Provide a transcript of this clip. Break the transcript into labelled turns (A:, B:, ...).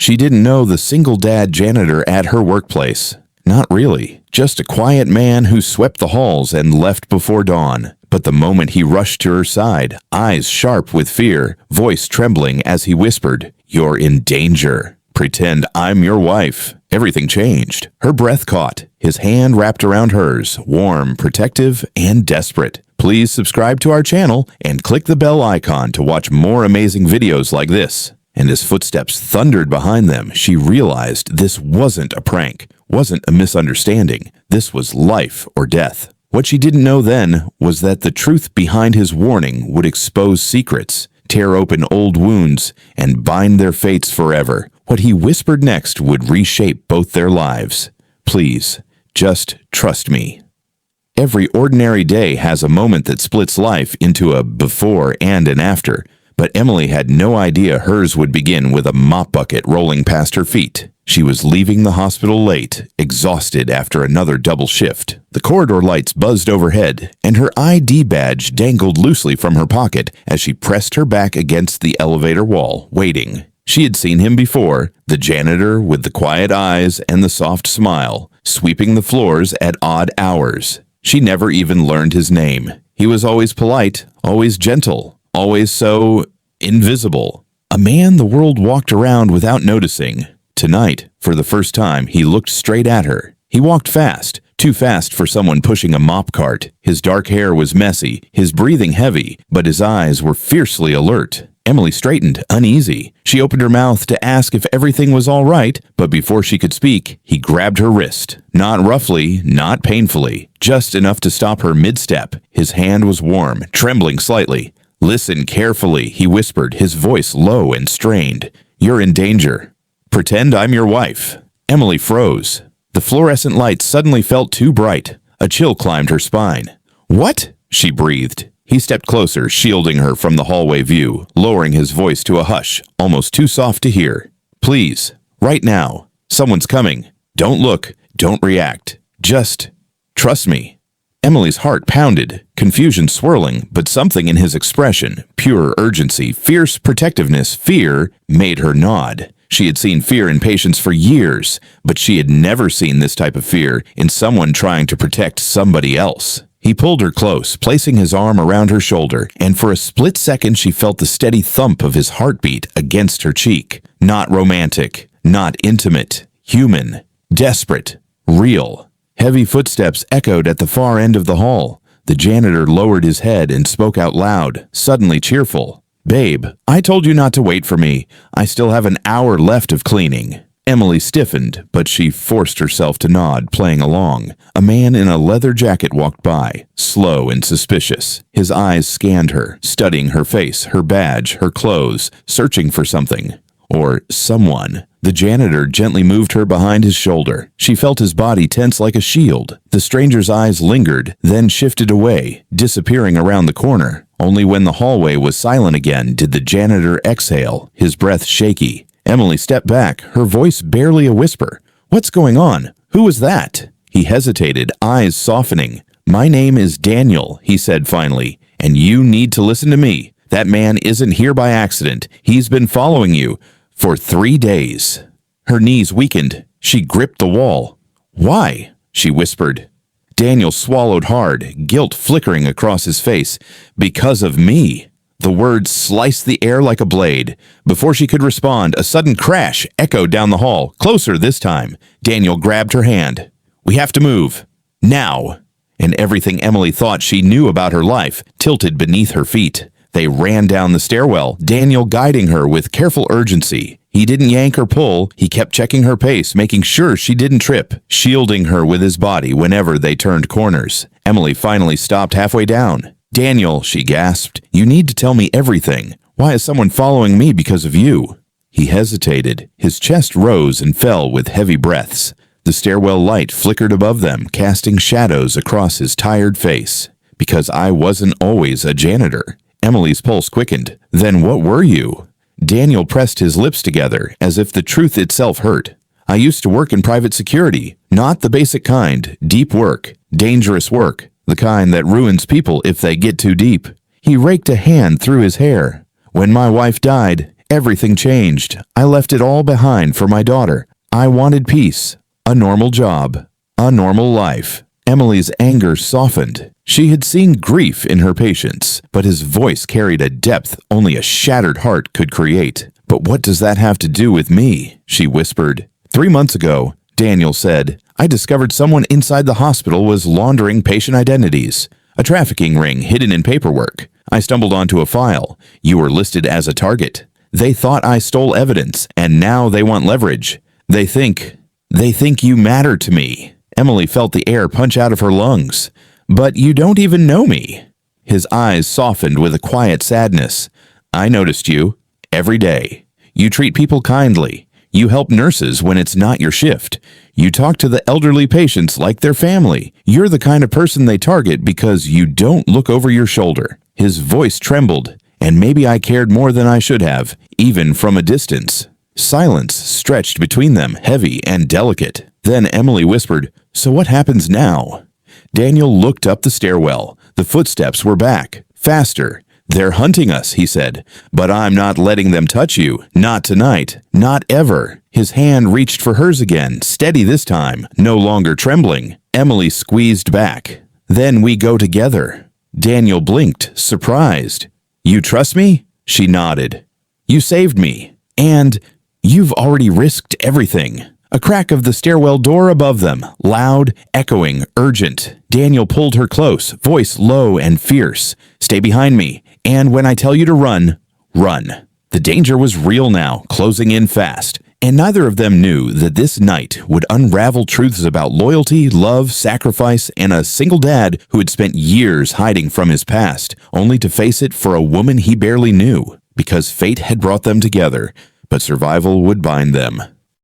A: She didn't know the single dad janitor at her workplace. Not really. Just a quiet man who swept the halls and left before dawn. But the moment he rushed to her side, eyes sharp with fear, voice trembling as he whispered, "You're in danger. Pretend I'm your wife." Everything changed. Her breath caught, his hand wrapped around hers, warm, protective, and desperate. Please subscribe to our channel and click the bell icon to watch more amazing videos like this. And as footsteps thundered behind them, she realized this wasn't a prank, wasn't a misunderstanding. This was life or death. What she didn't know then was that the truth behind his warning would expose secrets, tear open old wounds, and bind their fates forever. What he whispered next would reshape both their lives. Please, just trust me. Every ordinary day has a moment that splits life into a before and an after, but Emily had no idea hers would begin with a mop bucket rolling past her feet. She was leaving the hospital late, exhausted after another double shift. The corridor lights buzzed overhead, and her ID badge dangled loosely from her pocket as she pressed her back against the elevator wall, waiting. She had seen him before, the janitor with the quiet eyes and the soft smile, sweeping the floors at odd hours. She never even learned his name. He was always polite, always gentle, always so invisible. A man the world walked around without noticing. Tonight, for the first time, he looked straight at her. He walked fast, too fast for someone pushing a mop cart. His dark hair was messy, his breathing heavy, but his eyes were fiercely alert. Emily straightened, uneasy. She opened her mouth to ask if everything was all right, but before she could speak, he grabbed her wrist. Not roughly, not painfully, just enough to stop her mid-step. His hand was warm, trembling slightly. "Listen carefully," he whispered, his voice low and strained. "You're in danger. Pretend I'm your wife." Emily froze. The fluorescent light suddenly felt too bright. A chill climbed her spine. "What?" she breathed. He stepped closer, shielding her from the hallway view, lowering his voice to a hush, almost too soft to hear. "Please, right now. Someone's coming. Don't look. Don't react. Just trust me." Emily's heart pounded, confusion swirling, but something in his expression, pure urgency, fierce protectiveness, fear, made her nod. She had seen fear in patients for years, but she had never seen this type of fear in someone trying to protect somebody else. He pulled her close, placing his arm around her shoulder, and for a split second she felt the steady thump of his heartbeat against her cheek. Not romantic, not intimate, human, desperate, real. Heavy footsteps echoed at the far end of the hall. The janitor lowered his head and spoke out loud, suddenly cheerful. "Babe, I told you not to wait for me. I still have an hour left of cleaning." Emily stiffened, but she forced herself to nod, playing along. A man in a leather jacket walked by, slow and suspicious. His eyes scanned her, studying her face, her badge, her clothes, searching for something. Or someone. The janitor gently moved her behind his shoulder. She felt his body tense like a shield. The stranger's eyes lingered, then shifted away, disappearing around the corner. Only when the hallway was silent again did the janitor exhale, his breath shaky. Emily stepped back, her voice barely a whisper. "What's going on? Who was that?" He hesitated, eyes softening. "My name is Daniel," he said finally, "and you need to listen to me. That man isn't here by accident. He's been following you for 3 days. Her knees weakened. She gripped the wall. "Why?" she whispered. Daniel swallowed hard, guilt flickering across his face. "Because of me." The words sliced the air like a blade. Before she could respond, a sudden crash echoed down the hall, closer this time. Daniel grabbed her hand. "We have to move. Now." And everything Emily thought she knew about her life tilted beneath her feet. They ran down the stairwell, Daniel guiding her with careful urgency. He didn't yank or pull. He kept checking her pace, making sure she didn't trip, shielding her with his body whenever they turned corners. Emily finally stopped halfway down. "Daniel," she gasped, "you need to tell me everything. Why is someone following me because of you?" He hesitated. His chest rose and fell with heavy breaths. The stairwell light flickered above them, casting shadows across his tired face. "Because I wasn't always a janitor." Emily's pulse quickened. "Then what were you?" Daniel pressed his lips together, as if the truth itself hurt. "I used to work in private security. Not the basic kind. Deep work. Dangerous work. The kind that ruins people if they get too deep." He raked a hand through his hair. "When my wife died, Everything changed. I left it all behind for my daughter. I wanted peace, a normal job, a normal life. Emily's anger softened. She had seen grief in her patients, but his voice carried a depth only a shattered heart could create. "But what does that have to do with me?" she whispered. 3 months ago, Daniel said, I discovered someone inside the hospital was laundering patient identities. A trafficking ring hidden in paperwork. I stumbled onto a file. You were listed as a target. They thought I stole evidence, and now they want leverage. They think you matter to me. Emily felt the air punch out of her lungs. But you don't even know me. His eyes softened with a quiet sadness. I noticed you. Every day. You treat people kindly. You help nurses when it's not your shift. You talk to the elderly patients like their family. You're the kind of person they target because you don't look over your shoulder. His voice trembled, and maybe I cared more than I should have, even from a distance. Silence stretched between them, heavy and delicate. Then Emily whispered, So what happens now? Daniel looked up the stairwell. The footsteps were back, faster. They're hunting us, he said, but I'm not letting them touch you. Not tonight. Not ever. His hand reached for hers again, steady this time, no longer trembling. Emily squeezed back. Then we go together. Daniel blinked, surprised. You trust me? She nodded. You saved me. And you've already risked everything. A crack of the stairwell door above them, loud, echoing, urgent. Daniel pulled her close, voice low and fierce. Stay behind me, and when I tell you to run, run. The danger was real now, closing in fast, and neither of them knew that this night would unravel truths about loyalty, love, sacrifice, and a single dad who had spent years hiding from his past, only to face it for a woman he barely knew, because fate had brought them together, but survival would bind them.